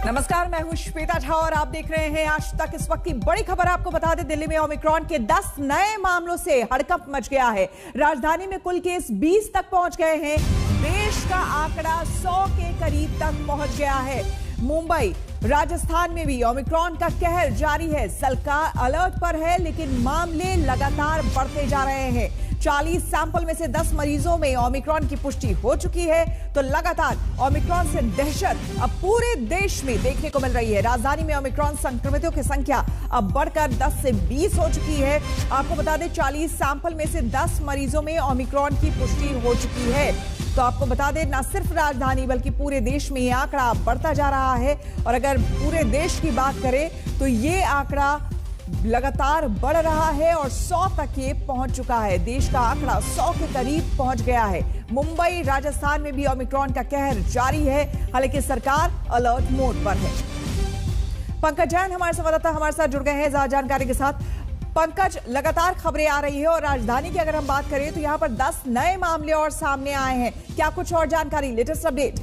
नमस्कार, मैं हूं श्वेता झा और आप देख रहे हैं आज तक। इस वक्त की बड़ी खबर आपको बता दें, दिल्ली में ओमिक्रॉन के 10 नए मामलों से हड़कंप मच गया है। राजधानी में कुल केस 20 तक पहुंच गए हैं। देश का आंकड़ा 100 के करीब तक पहुंच गया है। मुंबई, राजस्थान में भी ओमिक्रॉन का कहर जारी है। सरकार अलर्ट पर है, लेकिन मामले लगातार बढ़ते जा रहे हैं। 40 सैंपल में से 10 मरीजों में ओमिक्रॉन की पुष्टि हो चुकी है। तो लगातार ओमिक्रॉन से दहशत अब पूरे देश में देखने को मिल रही है। राजधानी में ओमिक्रॉन संक्रमितों की संख्या अब बढ़कर 10 से 20 हो चुकी है। आपको बता दें, 40 सैंपल में से 10 मरीजों में ओमिक्रॉन की पुष्टि हो चुकी है। तो आपको बता दें, न सिर्फ राजधानी बल्कि पूरे देश में यह आंकड़ा बढ़ता जा रहा है। और अगर पूरे देश की बात करें तो ये आंकड़ा लगातार बढ़ रहा है और 100 तक ये पहुंच चुका है। देश का आंकड़ा 100 के करीब पहुंच गया है। मुंबई, राजस्थान में भी ओमिक्रॉन का कहर जारी है, हालांकि सरकार अलर्ट मोड पर है। पंकज जैन हमारे संवाददाता हमारे साथ जुड़ गए हैं ज्यादा जानकारी के साथ। पंकज, लगातार खबरें आ रही है और राजधानी की अगर हम बात करें तो यहां पर 10 नए मामले और सामने आए हैं। क्या कुछ और जानकारी, लेटेस्ट अपडेट?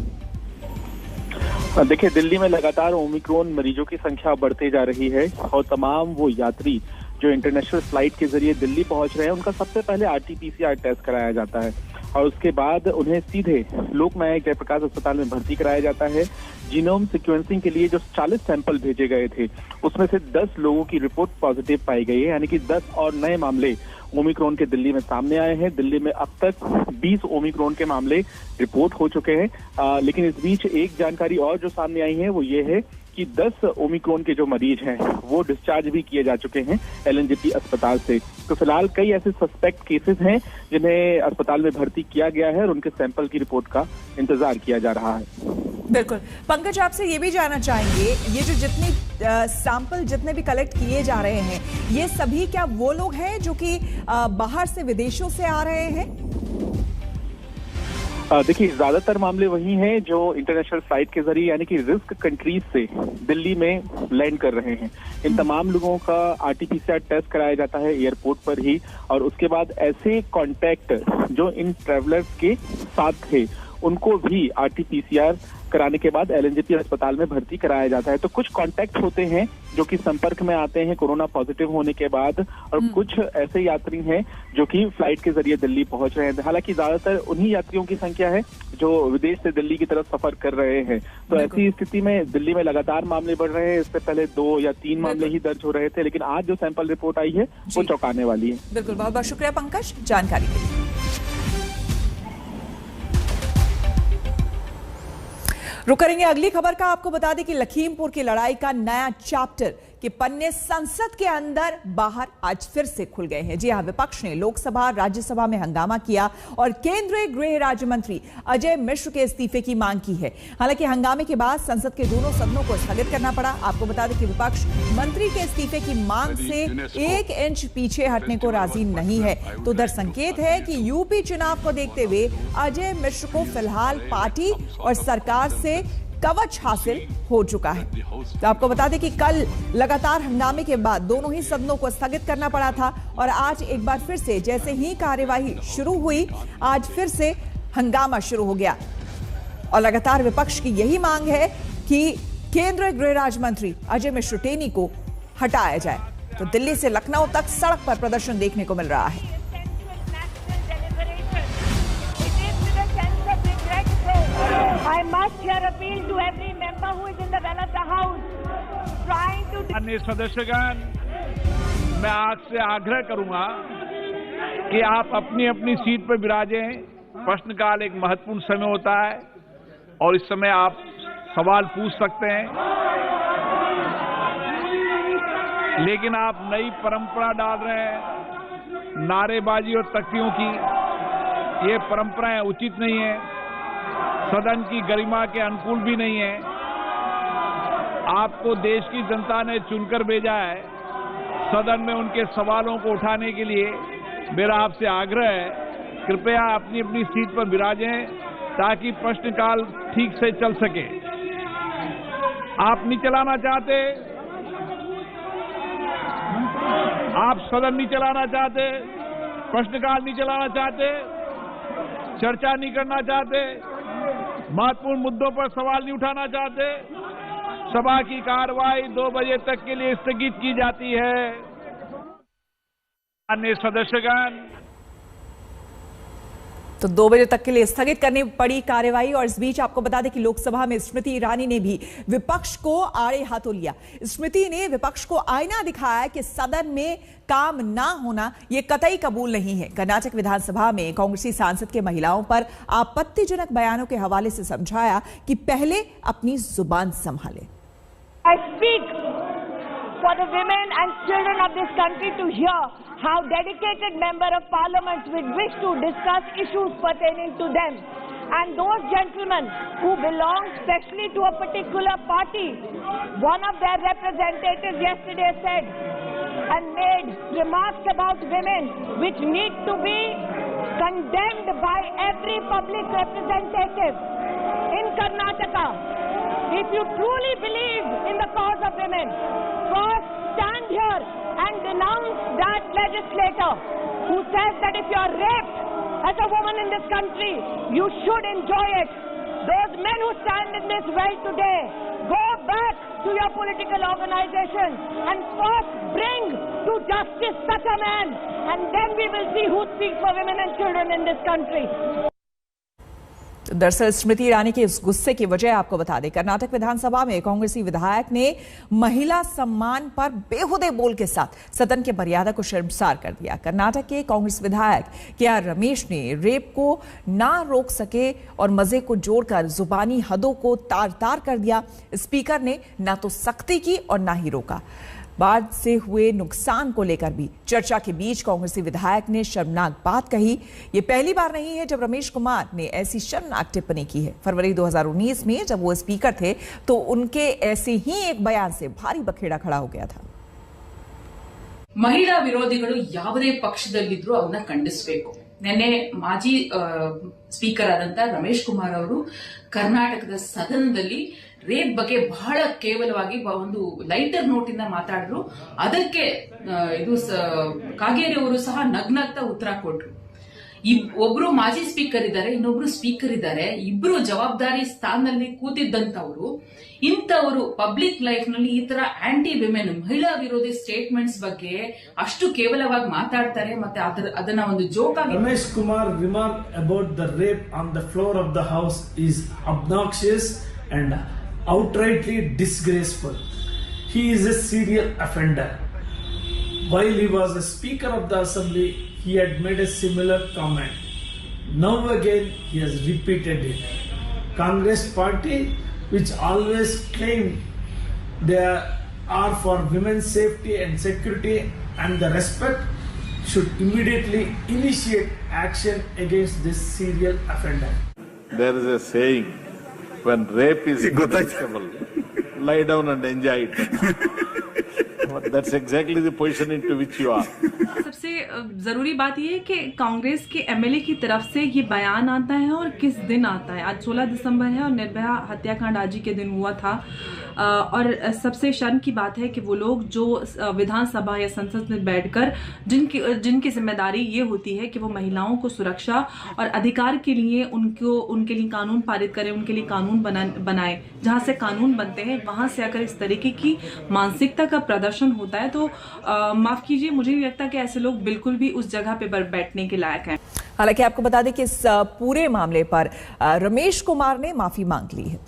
देखिए, दिल्ली में लगातार ओमिक्रॉन मरीजों की संख्या बढ़ते जा रही है और तमाम वो यात्री जो इंटरनेशनल फ्लाइट के जरिए दिल्ली पहुंच रहे हैं, उनका सबसे पहले RT-PCR टेस्ट कराया जाता है और उसके बाद उन्हें सीधे लोकनायक जयप्रकाश अस्पताल में भर्ती कराया जाता है। जीनोम सीक्वेंसिंग के लिए जो 40 सैंपल भेजे गए थे, उसमें से 10 लोगों की रिपोर्ट पॉजिटिव पाई गई है, यानी कि 10 और नए मामले ओमिक्रॉन के दिल्ली में सामने आए हैं। दिल्ली में अब तक 20 ओमिक्रॉन के मामले रिपोर्ट हो चुके हैं। लेकिन इस बीच एक जानकारी और जो सामने आई है वो ये है कि 10 ओमिक्रॉन के जो मरीज हैं वो डिस्चार्ज भी किए जा चुके हैं LNJP अस्पताल से। तो फिलहाल कई ऐसे सस्पेक्ट केसेस हैं जिन्हें अस्पताल में भर्ती किया गया है और उनके सैंपल की रिपोर्ट का इंतजार किया जा रहा है। बिल्कुल। पंकज, आपसे ये भी जानना चाहेंगे, ये जो सैंपल जितने भी कलेक्ट किए जा रहे हैं, ये सभी क्या वो लोग हैं जो कि बाहर से, विदेशों से आ रहे हैं? देखिए, ज्यादातर मामले वही हैं जो इंटरनेशनल फ्लाइट के जरिए यानी कि रिस्क कंट्रीज से दिल्ली में लैंड कर रहे हैं। इन तमाम लोगों का RT-PCR टेस्ट कराया जाता है एयरपोर्ट पर ही और उसके बाद ऐसे कॉन्टैक्ट जो इन ट्रैवलर्स के साथ थे उनको भी RT-PCR कराने के बाद LNJP अस्पताल में भर्ती कराया जाता है। तो कुछ कॉन्टैक्ट होते हैं जो कि संपर्क में आते हैं कोरोना पॉजिटिव होने के बाद, और कुछ ऐसे यात्री हैं जो कि फ्लाइट के जरिए दिल्ली पहुंच रहे हैं। हालांकि ज्यादातर उन्हीं यात्रियों की संख्या है जो विदेश से दिल्ली की तरफ सफर कर रहे हैं। तो ऐसी स्थिति में दिल्ली में लगातार मामले बढ़ रहे हैं। इससे पहले 2 या 3 मामले ही दर्ज हो रहे थे, लेकिन आज जो सैंपल रिपोर्ट आई है वो चौंकाने वाली है। बिल्कुल, बहुत बहुत शुक्रिया पंकज जानकारी के लिए। रुक करेंगे अगली खबर का। आपको बता दें कि लखीमपुर की लड़ाई का नया चैप्टर के पन्ने संसद के अंदर बाहर आज फिर से खुल गए हैं। जी हां, विपक्ष ने लोकसभा राज्यसभा में हंगामा किया और केंद्रीय गृह राज्य मंत्री अजय मिश्र के इस्तीफे की मांग की है। हालांकि हंगामे के बाद संसद के दोनों सदनों को स्थगित करना पड़ा। आपको बता दें कि विपक्ष मंत्री के इस्तीफे की मांग से 1 इंच पीछे हटने को राजी नहीं है। तो दर संकेत है कि यूपी चुनाव को देखते हुए अजय मिश्र को फिलहाल पार्टी और सरकार से कवच हासिल हो चुका है। तो आपको बता दें कि कल लगातार हंगामे के बाद दोनों ही सदनों को स्थगित करना पड़ा था और आज एक बार फिर से जैसे ही कार्यवाही शुरू हुई, आज फिर से हंगामा शुरू हो गया। और लगातार विपक्ष की यही मांग है कि केंद्रीय गृह राज्य मंत्री अजय मिश्र टेनी को हटाया जाए। तो दिल्ली से लखनऊ तक सड़क पर प्रदर्शन देखने को मिल रहा है। I must here appeal to every member who is in the well of the house, trying to. अन्य सदस्यगण, मैं आपसे आग्रह करूंगा कि आप अपनी अपनी सीट पर विराजें। प्रश्नकाल एक महत्वपूर्ण समय होता है और इस समय आप सवाल पूछ सकते हैं, लेकिन आप नई परंपरा डाल रहे हैं, नारेबाजी और तख्तियों की। ये परंपराएं उचित नहीं है, सदन की गरिमा के अनुकूल भी नहीं है। आपको देश की जनता ने चुनकर भेजा है सदन में उनके सवालों को उठाने के लिए। मेरा आपसे आग्रह है, कृपया अपनी अपनी सीट पर विराजें ताकि प्रश्नकाल ठीक से चल सके। आप नहीं चलाना चाहते, आप सदन नहीं चलाना चाहते, प्रश्नकाल नहीं चलाना चाहते, चर्चा नहीं करना चाहते, महत्वपूर्ण मुद्दों पर सवाल नहीं उठाना चाहते, सभा की कार्रवाई 2 बजे तक के लिए स्थगित की जाती है। अन्य सदस्यगण, तो 2 बजे तक के लिए स्थगित करनी पड़ी कार्यवाही। और इस बीच आपको बता दें कि लोकसभा में स्मृति ईरानी ने भी विपक्ष को आड़े हाथों लिया। स्मृति ने विपक्ष को आईना दिखाया कि सदन में काम ना होना यह कतई कबूल नहीं है। कर्नाटक विधानसभा में कांग्रेसी सांसद के महिलाओं पर आपत्तिजनक बयानों के हवाले से समझाया कि पहले अपनी जुबान संभाले। I speak for the women and children of this country to hear how dedicated member of parliament would wish to discuss issues pertaining to them. And those gentlemen who belong specially to a particular party, one of their representatives yesterday said and made remarks about women which need to be condemned by every public representative in Karnataka. If you truly believe in the cause of women, first stand here and denounce that legislator who says that if you are raped as a woman in this country, you should enjoy it. Those men who stand in this well today, go back to your political organization and first bring to justice such a man, and then we will see who speaks for women and children in this country. दरअसल स्मृति ईरानी के इस गुस्से की वजह आपको बता दें, कर्नाटक विधानसभा में कांग्रेसी विधायक ने महिला सम्मान पर बेहुदे बोल के साथ सदन के मर्यादा को शर्मसार कर दिया। कर्नाटक के कांग्रेस विधायक के.आर. रमेश ने रेप को ना रोक सके और मजे को जोड़कर जुबानी हदों को तार तार कर दिया। स्पीकर ने ना तो सख्ती की और ना ही रोका। बाढ़ से हुए नुकसान को लेकर भी चर्चा के बीच कांग्रेसी विधायक ने शर्मनाक बात कही। ये पहली बार नहीं है जब रमेश कुमार ने ऐसी शर्मनाक टिप्पणी की है। फरवरी 2019 में जब वो स्पीकर थे तो उनके ऐसे ही एक बयान से भारी बखेड़ा खड़ा हो गया था। ಮಹಿಳಾ ವಿರೋಧಿಗಳು ಯಾವುದೇ ಪಕ್ಷದಲ್ಲಿದ್ರೂ ಅವನ್ನ ಖಂಡಿಸಬೇಕು। ನೆನ್ನೆ ಮಾಜಿ ಸ್ಪೀಕರ್ ಆದಂತ ರಮೇಶ್ ಕುಮಾರ್ ಅವರು ಕರ್ನಾಟಕದ ಸದನದಲ್ಲಿ ರೇಪ್ ಬಗ್ಗೆ ಬಹಳ ಕೇವಲವಾಗಿ ಒಂದು ಲೈಟರ್ ನೋಟಿಂದ ಮಾತಾಡಿದ್ರು। ಅದಕ್ಕೆ ಇದು ಕಾಗೇರಿ ಅವರು ಸಹ ನಗ್ನಗ್ತಾ ಉತ್ತರ ಕೊಟ್ರು। ಒಬ್ರು ಮಾಜಿ ಸ್ಪೀಕರ್ ಇದ್ದಾರೆ, ಇನ್ನೊಬ್ರು ಸ್ಪೀಕರ್ ಇದ್ದಾರೆ, ಇಬ್ರು ಜವಾಬ್ದಾರಿ ಸ್ಥಾನದಲ್ಲಿ ಕೂತಿದ್ದಂತವರು ಇಂಥವರು ಪಬ್ಲಿಕ್ ಲೈಫ್ ನಲ್ಲಿ ಈ ತರ ಆಂಟಿ ವಿಮೆನ್ ಮಹಿಳಾ ವಿರೋಧಿ ಸ್ಟೇಟ್ಮೆಂಟ್ಸ್ ಬಗ್ಗೆ ಅಷ್ಟು ಕೇವಲವಾಗಿ ಮಾತಾಡ್ತಾರೆ, ಮತ್ತೆ ಅದನ್ನ ಒಂದು ಜೋಕ್ ಆಗಿ Ramesh Kumar remark about the rape on the floor of the house is obnoxious and outrightly disgraceful. He is a serial offender. While he was a speaker of the assembly, he had made a similar comment. Now again, he has repeated it. Congress party, which always claimed they are for women's safety and security and the respect, should immediately initiate action against this serial offender. There is a saying, when rape is inevitable, lie down and enjoy it. That's exactly the position into which you are. सबसे जरूरी बात यह है कि कांग्रेस के MLA की तरफ से ये बयान आता है और किस दिन आता है। आज 16 दिसंबर है और निर्भया हत्याकांड आज ही के दिन हुआ था। और सबसे शर्म की बात है कि वो लोग जो विधानसभा या संसद में बैठकर जिनकी जिम्मेदारी ये होती है कि वो महिलाओं को सुरक्षा और अधिकार के लिए उनके लिए कानून पारित करें, उनके लिए कानून बनाए, जहां से कानून बनते हैं वहां से अगर इस तरीके की मानसिकता का प्रदर्शन होता है तो माफ कीजिए, मुझे नहीं लगता कि ऐसे लोग बिल्कुल भी उस जगह पे बैठने के लायक हैं। हालांकि आपको बता दें कि इस पूरे मामले पर रमेश कुमार ने माफी मांग ली है।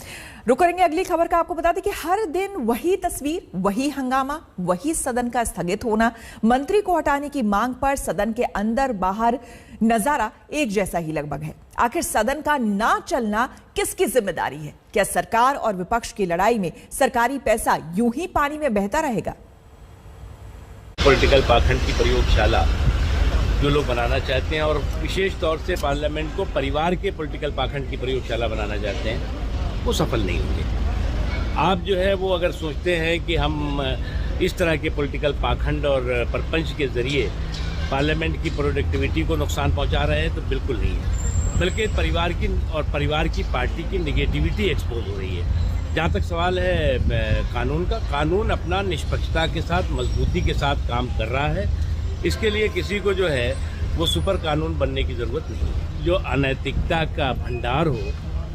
रुक करेंगे अगली खबर का। आपको बता दें कि हर दिन वही तस्वीर, वही हंगामा, वही सदन का स्थगित होना, मंत्री को हटाने की मांग पर सदन के अंदर बाहर नजारा एक जैसा ही लगभग है। आखिर सदन का ना चलना किसकी जिम्मेदारी है? क्या सरकार और विपक्ष की लड़ाई में सरकारी पैसा यूं ही पानी में बहता रहेगा? पॉलिटिकल पाखंड की प्रयोगशाला जो लोग बनाना चाहते हैं और विशेष तौर से पार्लियामेंट को परिवार के पॉलिटिकल पाखंड की प्रयोगशाला बनाना चाहते हैं, वो सफल नहीं होंगे। आप जो है वो अगर सोचते हैं कि हम इस तरह के पॉलिटिकल पाखंड और परपंच के जरिए पार्लियामेंट की प्रोडक्टिविटी को नुकसान पहुंचा रहे हैं, तो बिल्कुल नहीं है, बल्कि परिवार की पार्टी की निगेटिविटी एक्सपोज हो रही है। जहाँ तक सवाल है कानून का, कानून अपना निष्पक्षता के साथ मजबूती के साथ काम कर रहा है। इसके लिए किसी को जो है वो सुपर कानून बनने की जरूरत नहीं है। जो अनैतिकता का भंडार हो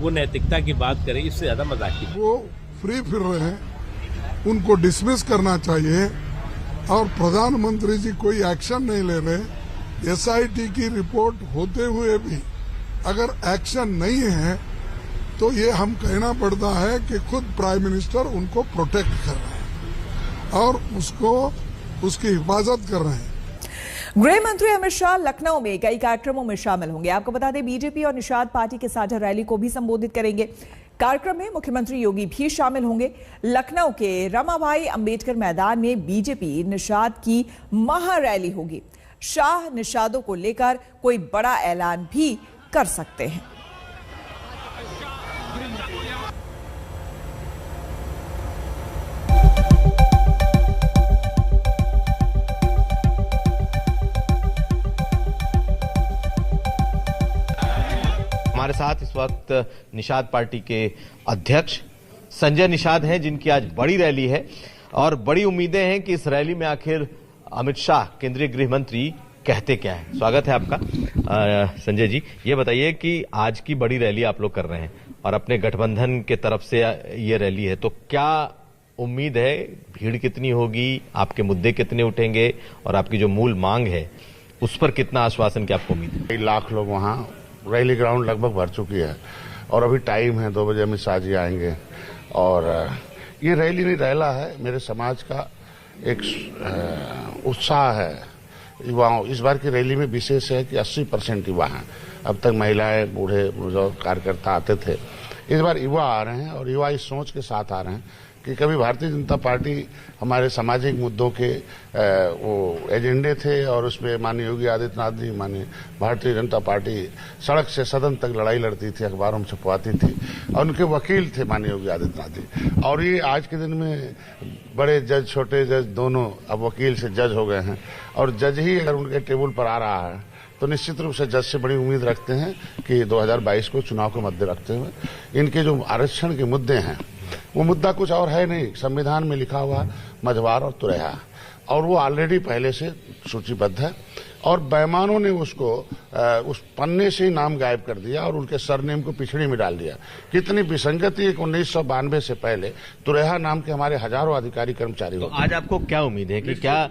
वो नैतिकता की बात करें, इससे ज्यादा मजाक की। वो फ्री फिर रहे हैं, उनको डिसमिस करना चाहिए। और प्रधानमंत्री जी कोई एक्शन नहीं ले रहे। एसआईटी की रिपोर्ट होते हुए भी अगर एक्शन नहीं है तो ये हम कहना पड़ता है कि खुद प्राइम मिनिस्टर उनको प्रोटेक्ट कर रहे हैं और उसकी हिफाजत कर रहे हैं। गृह मंत्री अमित शाह लखनऊ में कई कार्यक्रमों में शामिल होंगे। आपको बता दें, बीजेपी और निषाद पार्टी के साझा रैली को भी संबोधित करेंगे। कार्यक्रम में मुख्यमंत्री योगी भी शामिल होंगे। लखनऊ के रमाबाई अंबेडकर मैदान में बीजेपी निषाद की महारैली होगी। शाह निषादों को लेकर कोई बड़ा ऐलान भी कर सकते हैं। हमारे साथ इस वक्त निषाद पार्टी के अध्यक्ष संजय निषाद हैं, जिनकी आज बड़ी रैली है और बड़ी उम्मीदें हैं कि इस रैली में आखिर अमित शाह केंद्रीय गृह मंत्री कहते क्या है। स्वागत है आपका। संजय जी, ये बताइए कि आज की बड़ी रैली आप लोग कर रहे हैं और अपने गठबंधन के तरफ से ये रैली है, तो क्या उम्मीद है, भीड़ कितनी होगी, आपके मुद्दे कितने उठेंगे और आपकी जो मूल मांग है उस पर कितना आश्वासन की आपको उम्मीद है? 1 लाख लोग वहाँ, रैली ग्राउंड लगभग भर चुकी है और अभी टाइम है 2 बजे अमित शाह जी आएंगे। और ये रैली नहीं रैला है, मेरे समाज का एक उत्साह है युवाओं। इस बार की रैली में विशेष है कि 80% युवा हैं। अब तक महिलाएं, बूढ़े बुजुर्ग कार्यकर्ता आते थे, इस बार युवा आ रहे हैं और युवा इस सोच के साथ आ रहे हैं कि कभी भारतीय जनता पार्टी हमारे सामाजिक मुद्दों के वो एजेंडे थे और उसमें माननीय योगी आदित्यनाथ जी, माननीय भारतीय जनता पार्टी सड़क से सदन तक लड़ाई लड़ती थी, अखबारों में छपवाती थी और उनके वकील थे माननीय योगी आदित्यनाथ जी। और ये आज के दिन में बड़े जज, छोटे जज दोनों अब वकील से जज हो गए हैं और जज ही अगर उनके टेबल पर आ रहा है तो निश्चित रूप से जज से बड़ी उम्मीद रखते हैं कि 2022 को चुनाव को मद्दे रखते हुए इनके जो आरक्षण के मुद्दे हैं वो मुद्दा कुछ और है नहीं, संविधान में लिखा हुआ मझवार और तुरैया, और वो ऑलरेडी पहले से सूचीबद्ध है और बेईमानों ने उसको उस पन्ने से ही नाम गायब कर दिया और उनके सरनेम को पिछड़ी में डाल दिया। कितनी विसंगति है। 1992 से पहले तुरैया नाम के हमारे हजारों अधिकारी कर्मचारी। तो आज आपको क्या उम्मीद है कि क्या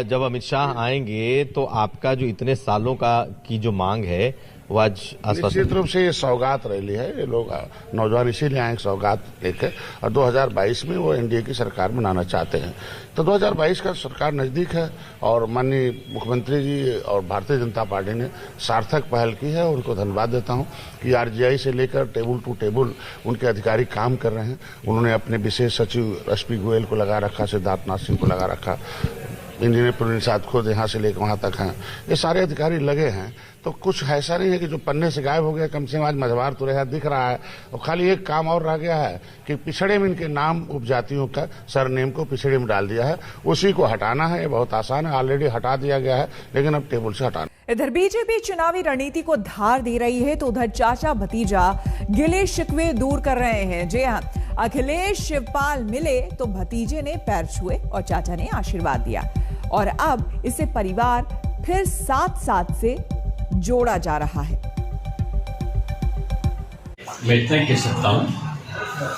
जब अमित शाह आएंगे तो आपका जो इतने सालों की जो मांग है वो आज निश्चित रूप से ये सौगात रैली है। ये लोग नौजवान इसीलिए आए सौगात लेकर और 2022 में वो एनडीए की सरकार बनाना चाहते हैं। तो 2022 का सरकार नजदीक है और माननीय मुख्यमंत्री जी और भारतीय जनता पार्टी ने सार्थक पहल की है। उनको धन्यवाद देता हूं कि आरजीआई से लेकर टेबल टू टेबल उनके अधिकारी काम कर रहे हैं। उन्होंने अपने विशेष सचिव एसपी गोयल को लगा रखा, सिद्धार्थ नाथ सिंह को लगा रखा, इंजीनियर प्रवीण खुद यहाँ से लेकर वहां तक हैं। ये सारे अधिकारी लगे हैं। तो कुछ ऐसा नहीं है कि जो पन्ने से गायब हो गया, कम से कम आज मझवार तुरैया दिख रहा है और खाली एक काम और रह गया है कि पिछड़े में इनके नाम उपजातियों का सरनेम को पिछड़े में डाल दिया है, उसी को हटाना है। ये बहुत आसान है, ऑलरेडी हटा दिया गया है, लेकिन अब टेबल से हटाना। इधर बीजेपी चुनावी रणनीति को धार दे रही है तो उधर चाचा भतीजा गिले शिकवे दूर कर रहे हैं। जी हां, अखिलेश शिवपाल मिले तो भतीजे ने पैर छुए और चाचा ने आशीर्वाद दिया और अब इसे परिवार फिर साथ से जोड़ा जा रहा है। मैं इतना कह सकता हूं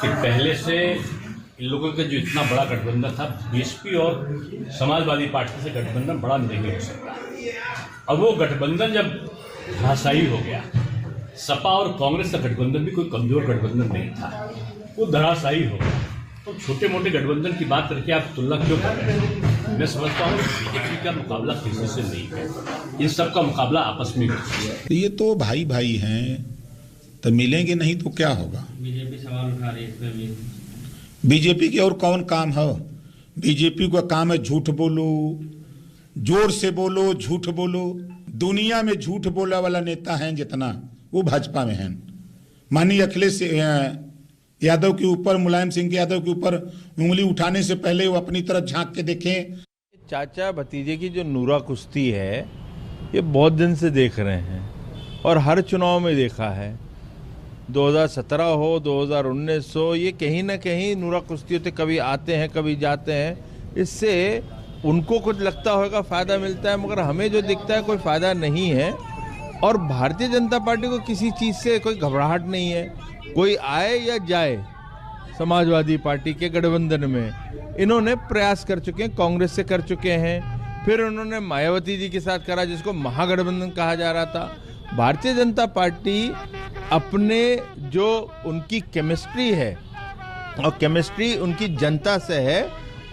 कि पहले से इन लोगों का जो इतना बड़ा गठबंधन था, बीएसपी और समाजवादी पार्टी से गठबंधन बड़ा नहीं हो सकता। अब वो गठबंधन जब धराशायी हो गया, सपा और कांग्रेस का गठबंधन भी कोई कमजोर गठबंधन नहीं था, वो धराशायी हो गया। तो छोटे मोटे गठबंधन की बात करके आप तुलना क्यों कर रहे हैं? मैं समझता हूँ बीजेपी का मुकाबला किसी से नहीं है, इन सब का मुकाबला आपस में है। ये तो भाई भाई हैं, तो मिलेंगे नहीं तो क्या होगा? बीजेपी सवाल उठा रही है। बीजेपी के और कौन काम है? बीजेपी का काम है झूठ बोलो, जोर से बोलो, झूठ बोलो। दुनिया में झूठ बोला वाला नेता है जितना, वो भाजपा में है। माननीय अखिलेश यादव के ऊपर, मुलायम सिंह यादव के ऊपर उंगली उठाने से पहले वो अपनी तरफ झांक के देखें। चाचा भतीजे की जो नूरा कुश्ती है, ये बहुत दिन से देख रहे हैं और हर चुनाव में देखा है। 2017 हो, 2019 हो, ये कहीं ना कहीं नूरा कुश्ती होते, कभी आते हैं कभी जाते हैं। इससे उनको कुछ लगता होगा फायदा मिलता है, मगर हमें जो दिखता है कोई फायदा नहीं है। और भारतीय जनता पार्टी को किसी चीज़ से कोई घबराहट नहीं है, कोई आए या जाए, समाजवादी पार्टी के गठबंधन में इन्होंने प्रयास कर चुके हैं, कांग्रेस से कर चुके हैं, फिर उन्होंने मायावती जी के साथ करा जिसको महागठबंधन कहा जा रहा था। भारतीय जनता पार्टी अपने जो उनकी केमिस्ट्री है और केमिस्ट्री उनकी जनता से है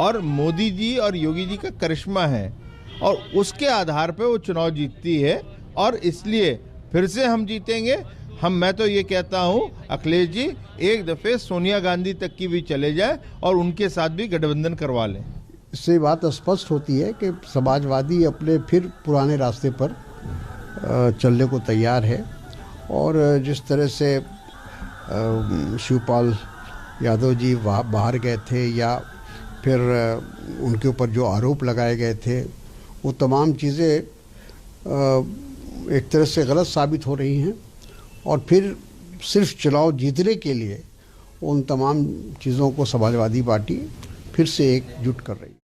और मोदी जी और योगी जी का करिश्मा है और उसके आधार पे वो चुनाव जीतती है और इसलिए फिर से हम जीतेंगे। मैं तो ये कहता हूँ अखिलेश जी एक दफे सोनिया गांधी तक की भी चले जाए और उनके साथ भी गठबंधन करवा लें। इससे बात स्पष्ट होती है कि समाजवादी अपने फिर पुराने रास्ते पर चलने को तैयार है और जिस तरह से शिवपाल यादव जी बाहर गए थे या फिर उनके ऊपर जो आरोप लगाए गए थे वो तमाम चीज़ें एक तरह से गलत साबित हो रही हैं और फिर सिर्फ चुनाव जीतने के लिए उन तमाम चीज़ों को समाजवादी पार्टी फिर से एकजुट कर रही है।